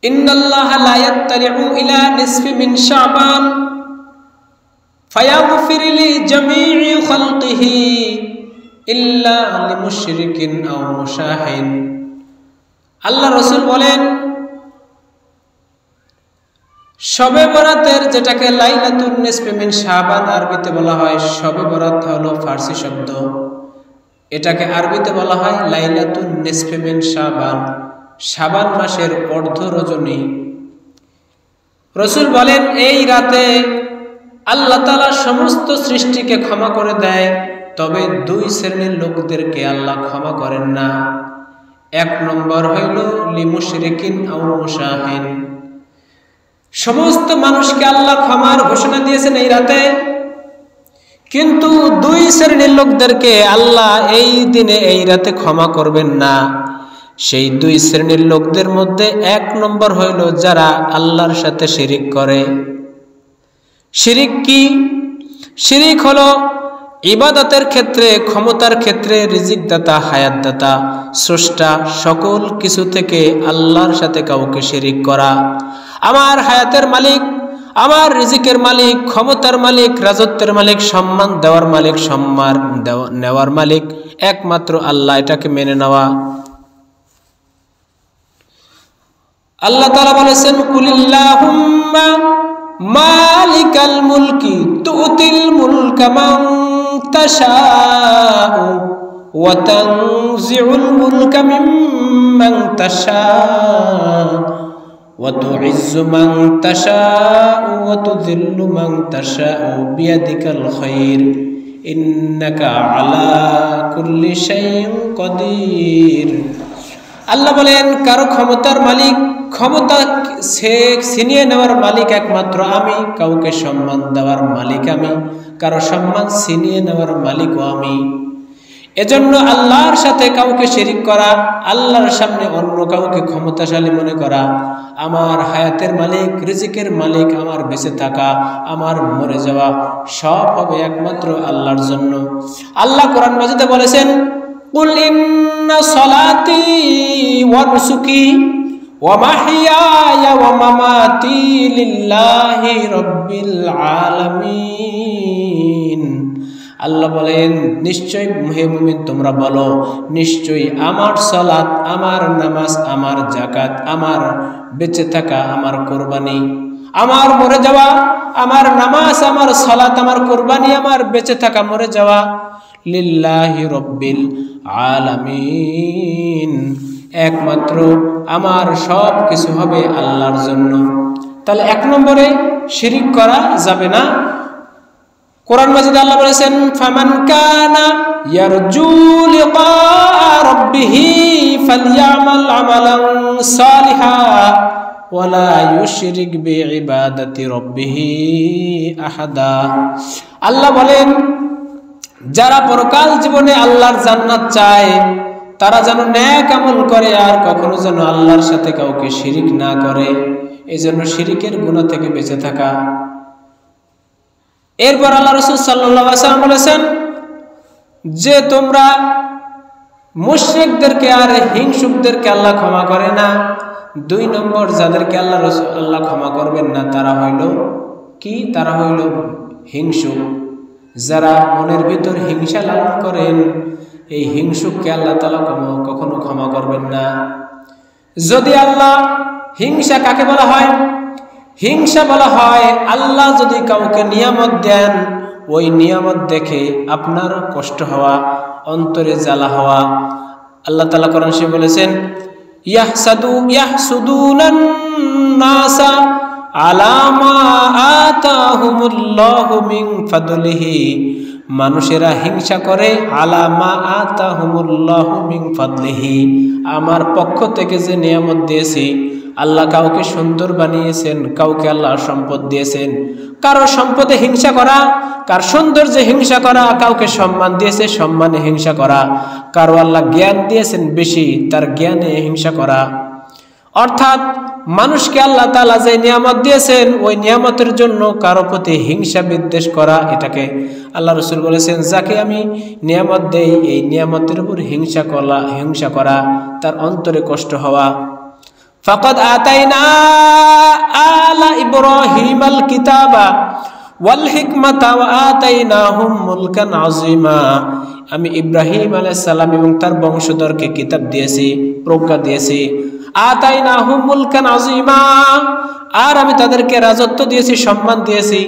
ইন্নাল্লাহা লা ইয়াত্তালিউ ইলা নিসফি মিন শাবান ফায়াগফির লিজামিই খালকিহি ইল্লা লিমুশরিকিন আও মুশাহিন। আল্লাহ রাসূল বলেন, শবে বরাতের যেটাকে লাইলাতুন নিসফি মিন শাবান আরবিতে বলা হয়, শবে বরাত হলো ফার্সি শব্দ, এটাকে আরবিতে বলা হয় লাইলাতুন নিসফি মিন শাবান, শাবান মাসের অর্ধ রজনী। রাসূল বলেন, এই রাতে আল্লাহ তাআলা সমস্ত সৃষ্টিকে ক্ষমা করে দেয়, তবে দুই শ্রেণীর লোকদেরকে আল্লাহ ক্ষমা করেন না। এক নম্বর হইল লিমুশরিকিন আও মুশাহিন, সমস্ত মানুষকে আল্লাহ ক্ষমার ঘোষণা দিয়েছেন এই রাতে, কিন্তু দুই শ্রেণীর লোকদেরকে আল্লাহ এই দিনে এই রাতে ক্ষমা করবেন না। সেই দুই শ্রেণীর লোকদের মধ্যে এক নম্বর হইল যারা আল্লাহর সাথে শিরিক করে। শিরিক কি? শিরিক হলো ইবাদতের ক্ষেত্রে, ক্ষমতার ক্ষেত্রে, রিজিক দাতা, হায়াত দাতা, স্রষ্টা, সকল কিছু থেকে আল্লাহর সাথে কাউকে শিরিক করা। আমার হায়াতের মালিক, আমার রিজিকের মালিক, ক্ষমতার মালিক, রাজত্বের মালিক, সম্মান দেওয়ার মালিক, সম্মান নেওয়ার মালিক একমাত্র আল্লাহ, এটাকে মেনে নেওয়া। আল্লাহ তাআলা বলেছেন, কুলিল্লাহুম্মা মালিকাল মুলকি তুতিল মুলকা মান তাশাউ ওয়া তানজিউল মুলকা মিম্মান তাশাউ ওয়া তুইজ্জু মান তাশাউ ওয়া তুযিল্লু মান তাশাউ বিয়াদিকাল খায়র ইন্নাকা আলা কুল্লি শাইইন কাদির। আল্লাহ বলেন, কারো ক্ষমতার মালিক, ক্ষমতা ছিনিয়ে নেওয়ার মালিক একমাত্র আমি, কাউকে সম্মান দেওয়ার মালিক আমি, কারো সম্মান ছিনিয়ে নেওয়ার মালিকও আমি। এজন্য আল্লাহর সাথে কাউকে শিরিক করা, আল্লাহর সামনে অন্য কাউকে ক্ষমতাশালী মনে করা, আমার হায়াতের মালিক, রিজিকের মালিক, আমার বেঁচে থাকা, আমার মরে যাওয়া সব হবে একমাত্র আল্লাহর জন্য। আল্লাহ কোরআন মাজিদে বলেছেন, কুল ইন্না সলাতি ওয়া নুসুকি ওয়া মাহইয়ায়া ওয়া মামাতি লিল্লাহি রাব্বিল আলামিন। আল্লাহ বলেন, নিশ্চয় হে মুমিন তোমরা বলো, নিশ্চয়ই আমার সালাত, আমার নামাজ, আমার যাকাত, আমার বেঁচে থাকা, আমার কুরবানি, আমার মরে যাওয়া, আমার নামাজ, আমার সালাত, আমার কুরবানি, আমার বেঁচে থাকা, মরে যাওয়া লিল্লাহি রাব্বিল আলামিন, একমাত্র আমার সব কিছু হবে আল্লাহর জন্য। তাহলে এক নম্বরে শিরিক করা যাবে না। কোরআন মাজিদে আল্লাহ বলেছেন, ফামান কানা ইয়ারজু লিকা রাব্বিহি ফালইয়ামাল আমালান সালিহা ওয়ালা ইউশরিক বিইবাদাতি রাব্বিহি আহাদা। আল্লাহ বলেন, যারা পরকাল জীবনে আল্লাহর জান্নাত চায় তারা যেন নেক আমল করে আর কখনো যেন আল্লাহর সাথে কাউকে শিরিক না করে। এজন্য শিরিকের গুনাহ থেকে বেঁচে থাকা। এরপর আল্লাহ রাসূল সাল্লাল্লাহু আলাইহি ওয়াসাল্লাম বলেছেন যে তোমরা মুশরিকদেরকে আর হিংসুকদেরকে আল্লাহ ক্ষমা করে না। দুই নম্বর যাদেরকে আল্লাহ ক্ষমা করবেন না তারা হইল কি? তারা হইল হিংসুক। যারা মনের ভিতর হিংসা লালন করেন, এই হিংসুককে আল্লাহ তাআলা কখনো ক্ষমা করবেন না। যদি আল্লাহ, হিংসা কাকে বলা হয়? হিংসা বলা হয় আল্লাহ যদি কাউকে নিয়ামত দেন, ওই নিয়ামত দেখে আপনার কষ্ট হওয়া, অন্তরে জ্বালা হওয়া। আল্লাহ তাআলা কোরআন শরীফে বলেছেন, ইয়াহসুদুনান নাসা আলা মা আতাহুমুল্লাহু মিন ফাদলিহি, মানুষেরা হিংসা করে আলা মা আতাহুমুল্লাহু মিন ফাদলিহি, আমার পক্ষ থেকে যে নিয়ামত দিয়েছি। আল্লাহ কাউকে সুন্দর বানিয়েছেন, কাউকে আল্লাহ সম্পদ দিয়েছেন। কারো সম্পদে হিংসা করা, কার সৌন্দর্যে হিংসা করা, কাউকে সম্মান দিয়েছে, সম্মানে হিংসা করা। কারো আল্লাহ জ্ঞান দিয়েছেন বেশি, তার জ্ঞানে হিংসা করা। অর্থাৎ মানুষকে আল্লাহ তাআলা যে নিয়ামত দিয়েছেন, ওই নিয়ামতের জন্য কারো প্রতি হিংসা বিদ্বেষ করা, এটাকে আল্লাহ রাসূল বলেছেন, যাকে আমি নিয়ামত দেই এই নিয়ামতের উপর হিংসা করা, তার অন্তরে কষ্ট হওয়া। ফাকাদ আতাইনা আলা ইব্রাহিমাল কিতাবা ওয়াল হিকমাতা ওয়া আতাইনাহুম মুলকান আযীমা। আমি ইব্রাহিম আলাইহিস সালাম এবং তার বংশধরকে কিতাব দিয়েছি, প্রজ্ঞা দিয়েছি। আতাইনাহুম মুলকান আযীমা, আর আমি তাদেরকে রাজত্ব দিয়েছি, সম্মান দিয়েছি।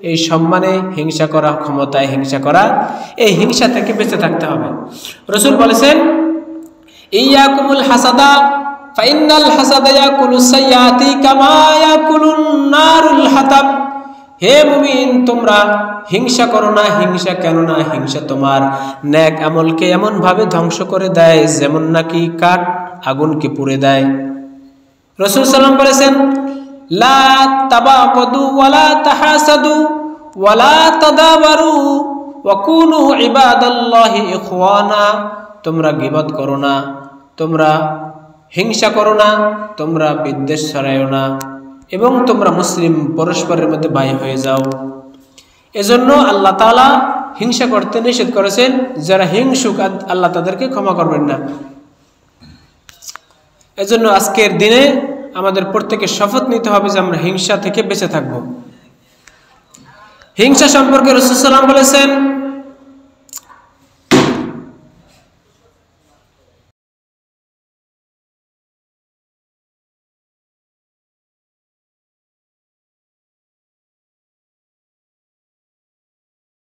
এই সম্মানে হিংসা করা, ক্ষমতায় হিংসা করা, এই হিংসা থেকে বেঁচে থাকতে হবে। রাসূল বলেছেন, ইয়াকুমুল হাসাদা ফাইনাল হাসাদা ইয়াকুলুস সাইয়াতি কামা ইয়াকুলুন নারুল হাতাব। হে মুমিন, তোমরা হিংসা করো না। হিংসা কেন না? হিংসা তোমার নেক আমলকে এমন ভাবে ধ্বংস করে দেয় যেমন নাকি কাঠ আগুনকে পুড়ে দেয়। রাসূল সাল্লাল্লাহু আলাইহি ওয়াসাল্লাম বলেছেন, লা তাবাগাদু ওয়ালা তাহাসাদু ওয়ালা তাদাবারু ওয়া কুনু ইবাদাল্লাহি ইখওয়ানা। তোমরা গীবত করো না, তোমরা হিংসা করো না, তোমরা বিদ্বেষ ছড়াইও না, এবং তোমরা মুসলিম পরস্পরের মধ্যে ভাই হয়ে যাও। এজন্য আল্লাহ তাআলা হিংসা করতে নিষেধ করেছেন। যারা হিংসুক, আল্লাহ তাদেরকে ক্ষমা করবেন না। এজন্য আজকের দিনে আমাদের প্রত্যেকের শপথ নিতে হবে যে আমরা হিংসা থেকে বেঁচে থাকব। হিংসা সম্পর্কে রাসূল সাল্লাল্লাহু আলাইহি ওয়াসাল্লাম বলেছেন,